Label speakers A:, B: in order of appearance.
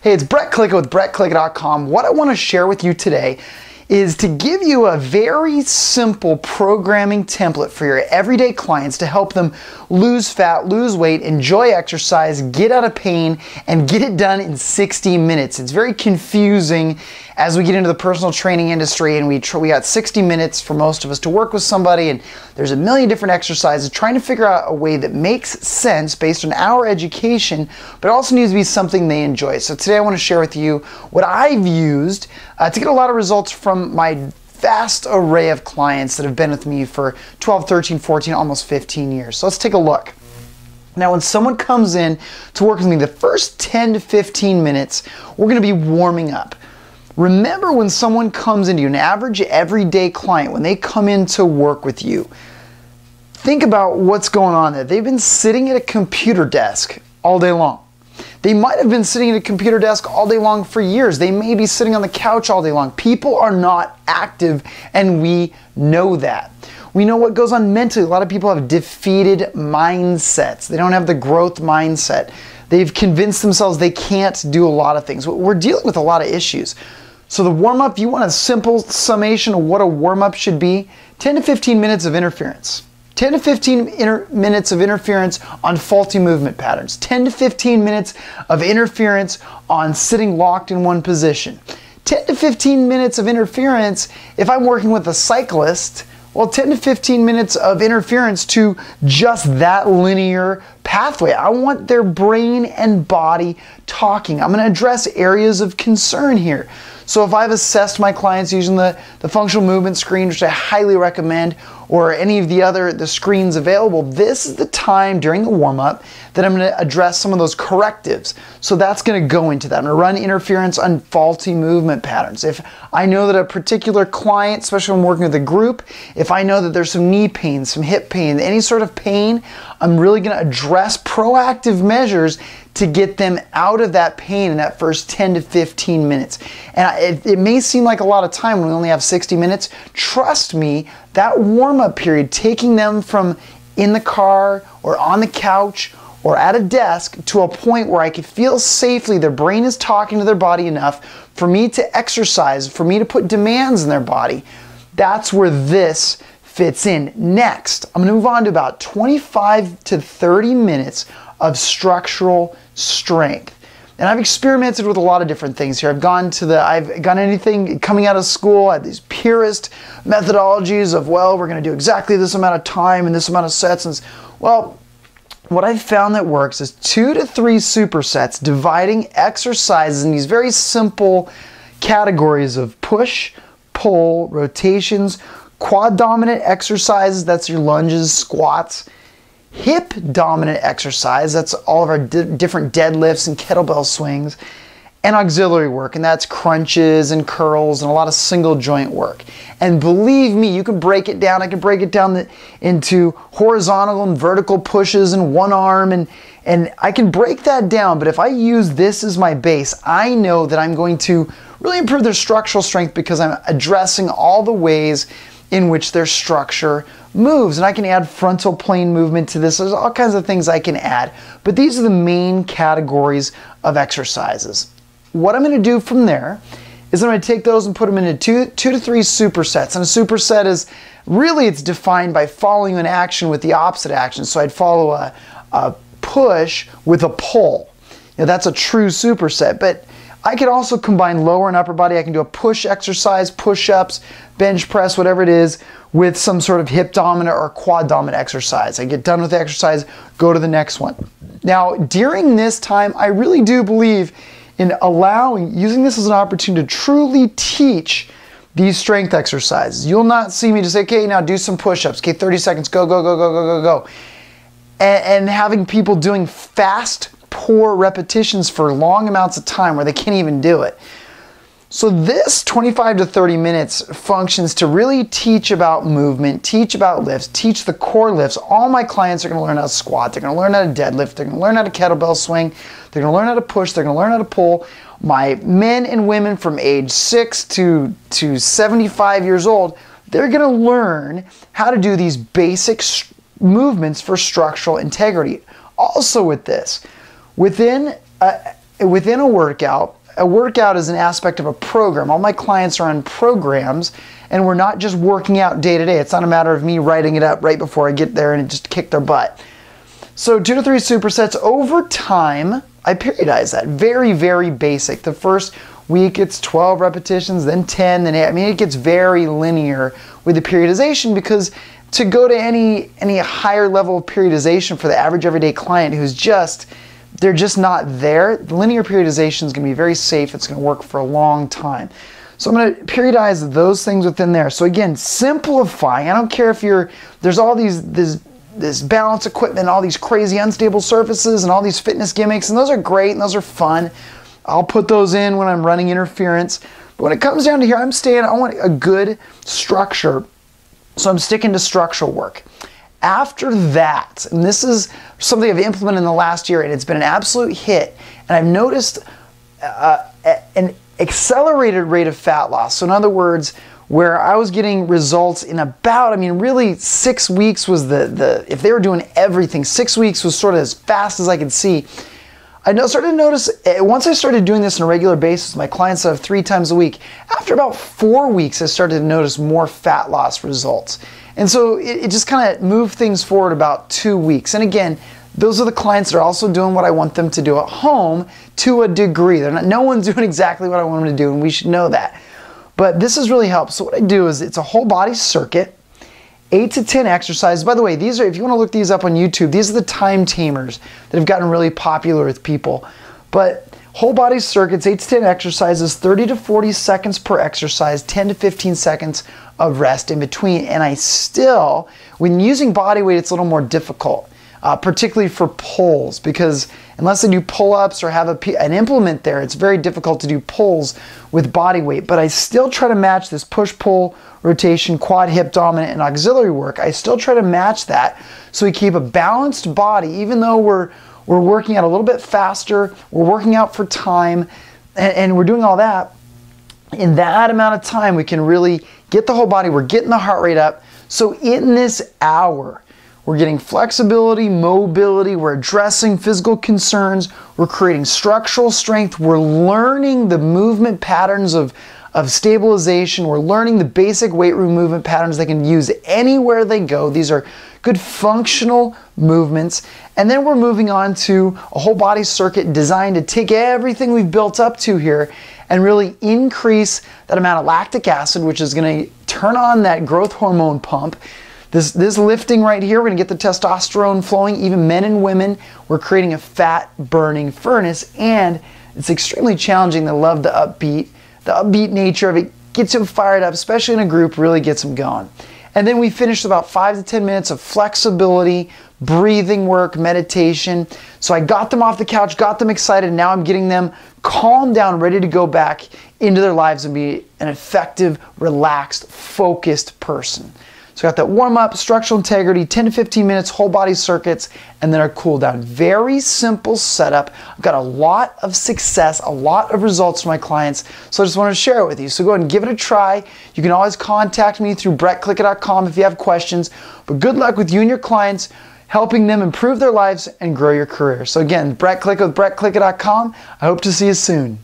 A: Hey, it's Brett Klika with BrettKlika.com. What I want to share with you today is to give you a very simple programming template for your everyday clients to help them lose fat, lose weight, enjoy exercise, get out of pain, and get it done in 60 minutes. It's very confusing as we get into the personal training industry, and we got 60 minutes for most of us to work with somebody, and there's a million different exercises, trying to figure out a way that makes sense based on our education, but also needs to be something they enjoy. So today I want to share with you what I've used to get a lot of results from my vast array of clients that have been with me for 12, 13, 14, almost 15 years. So let's take a look. Now, when someone comes in to work with me, the first 10 to 15 minutes, we're going to be warming up. Remember, when someone comes into you, an average everyday client, when they come in to work with you, think about what's going on there. They've been sitting at a computer desk all day long. They might have been sitting at a computer desk all day long for years. They may be sitting on the couch all day long. People are not active, and we know that. We know what goes on mentally. A lot of people have defeated mindsets. They don't have the growth mindset. They've convinced themselves they can't do a lot of things. We're dealing with a lot of issues. So the warm-up, you want a simple summation of what a warm-up should be? 10 to 15 minutes of interference. 10 to 15 minutes of interference on faulty movement patterns. 10 to 15 minutes of interference on sitting locked in one position. 10 to 15 minutes of interference if I'm working with a cyclist. Well, 10 to 15 minutes of interference to just that linear pathway. I want their brain and body talking. I'm going to address areas of concern here. So if I've assessed my clients using the functional movement screen, which I highly recommend, or any of the screens available, this is the time during the warm-up that I'm going to address some of those correctives. So that's going to go into that. I'm going to run interference on faulty movement patterns. If I know that a particular client, especially when I'm working with a group, if I know that there's some knee pain, some hip pain, any sort of pain, I'm really going to address proactive measures to get them out of that pain in that first 10 to 15 minutes. And it may seem like a lot of time when we only have 60 minutes. Trust me, that warm-up period, taking them from in the car or on the couch or at a desk to a point where I could feel safely their brain is talking to their body enough for me to exercise, for me to put demands in their body, that's where this fits in. Next, I'm going to move on to about 25 to 30 minutes of structural strength. And I've experimented with a lot of different things here. I've gone anything coming out of school. I had these purist methodologies of, well, we're going to do exactly this amount of time and this amount of sets. And well, what I've found that works is 2 to 3 supersets, dividing exercises in these very simple categories of push, pull, rotations, quad dominant exercises, that's your lunges, squats, hip dominant exercise, that's all of our different deadlifts and kettlebell swings, and auxiliary work, and that's crunches and curls and a lot of single joint work. And believe me, you can break it down. I can break it down into horizontal and vertical pushes and one arm, and I can break that down, but if I use this as my base, I know that I'm going to really improve their structural strength because I'm addressing all the ways in which their structure moves. And I can add frontal plane movement to this. There's all kinds of things I can add. But these are the main categories of exercises. What I'm going to do from there is I'm going to take those and put them into 2 to 3 supersets. And a superset is really, it's defined by following an action with the opposite action. So I'd follow a push with a pull. That's a true superset. But I could also combine lower and upper body. I can do a push exercise, push-ups, bench press, whatever it is, with some sort of hip dominant or quad dominant exercise. I get done with the exercise, go to the next one. Now, during this time, I really do believe in using this as an opportunity to truly teach these strength exercises. You'll not see me just say, okay, now do some push-ups. Okay, 30 seconds, go, go, go, go, go, go, go. And having people doing fast, poor repetitions for long amounts of time where they can't even do it. So this 25 to 30 minutes functions to really teach about movement, teach about lifts, teach the core lifts. All my clients are going to learn how to squat, they're going to learn how to deadlift, they're going to learn how to kettlebell swing, they're going to learn how to push, they're going to learn how to pull. My men and women from age 6 to 75 years old, they're going to learn how to do these basic movements for structural integrity. Also with this, within within a workout is an aspect of a program. All my clients are on programs, and we're not just working out day to day. It's not a matter of me writing it up right before I get there and just kick their butt. So 2 to 3 supersets over time. I periodize that. Very, very basic. The first week it's 12 repetitions, then 10, then 8. I mean, it gets very linear with the periodization, because to go to any higher level of periodization for the average everyday client they're just not there, the linear periodization is going to be very safe. It's going to work for a long time. So I'm going to periodize those things within there. So again, simplifying. I don't care if there's all this balance equipment, all these crazy unstable surfaces and all these fitness gimmicks, and those are great and those are fun. I'll put those in when I'm running interference. But when it comes down to here, I want a good structure. So I'm sticking to structural work. After that, and this is something I've implemented in the last year, and it's been an absolute hit, and I've noticed an accelerated rate of fat loss. So in other words, where I was getting results in about, really 6 weeks was if they were doing everything, 6 weeks was sort of as fast as I could see. I started to notice, once I started doing this on a regular basis, my clients have 3 times a week. After about 4 weeks, I started to notice more fat loss results. And so it just kind of moved things forward about 2 weeks. And again, those are the clients that are also doing what I want them to do at home to a degree. No one's doing exactly what I want them to do, and we should know that. But this has really helped. So what I do is it's a whole body circuit, 8 to 10 exercises. By the way, these are, if you want to look these up on YouTube, these are the time tamers that have gotten really popular with people. But whole body circuits, 8 to 10 exercises, 30 to 40 seconds per exercise, 10 to 15 seconds of rest in between. And I still, when using body weight, it's a little more difficult, particularly for pulls, because unless I do pull-ups or have an implement there, it's very difficult to do pulls with body weight. But I still try to match this push-pull, rotation, quad, hip, dominant, and auxiliary work. I still try to match that so we keep a balanced body, even though we're working out a little bit faster, we're working out for time, and we're doing all that. In that amount of time, we can really get the whole body, we're getting the heart rate up. So in this hour, we're getting flexibility, mobility, we're addressing physical concerns, we're creating structural strength, we're learning the movement patterns of stabilization, we're learning the basic weight room movement patterns they can use anywhere they go. These are good functional movements. And then we're moving on to a whole body circuit designed to take everything we've built up to here and really increase that amount of lactic acid, which is going to turn on that growth hormone pump. This lifting right here, we're going to get the testosterone flowing. Even men and women, we're creating a fat burning furnace, and it's extremely challenging to love the upbeat nature of it. Gets them fired up, especially in a group, really gets them going. And then we finished about 5 to 10 minutes of flexibility, breathing work, meditation. So I got them off the couch, got them excited, and now I'm getting them calmed down, ready to go back into their lives and be an effective, relaxed, focused person. So I got that warm-up, structural integrity, 10 to 15 minutes, whole body circuits, and then our cool down. Very simple setup. I've got a lot of success, a lot of results for my clients, so I just wanted to share it with you. So go ahead and give it a try. You can always contact me through brettklika.com if you have questions, but good luck with you and your clients, helping them improve their lives and grow your career. So again, Brett Klika with brettklika.com. I hope to see you soon.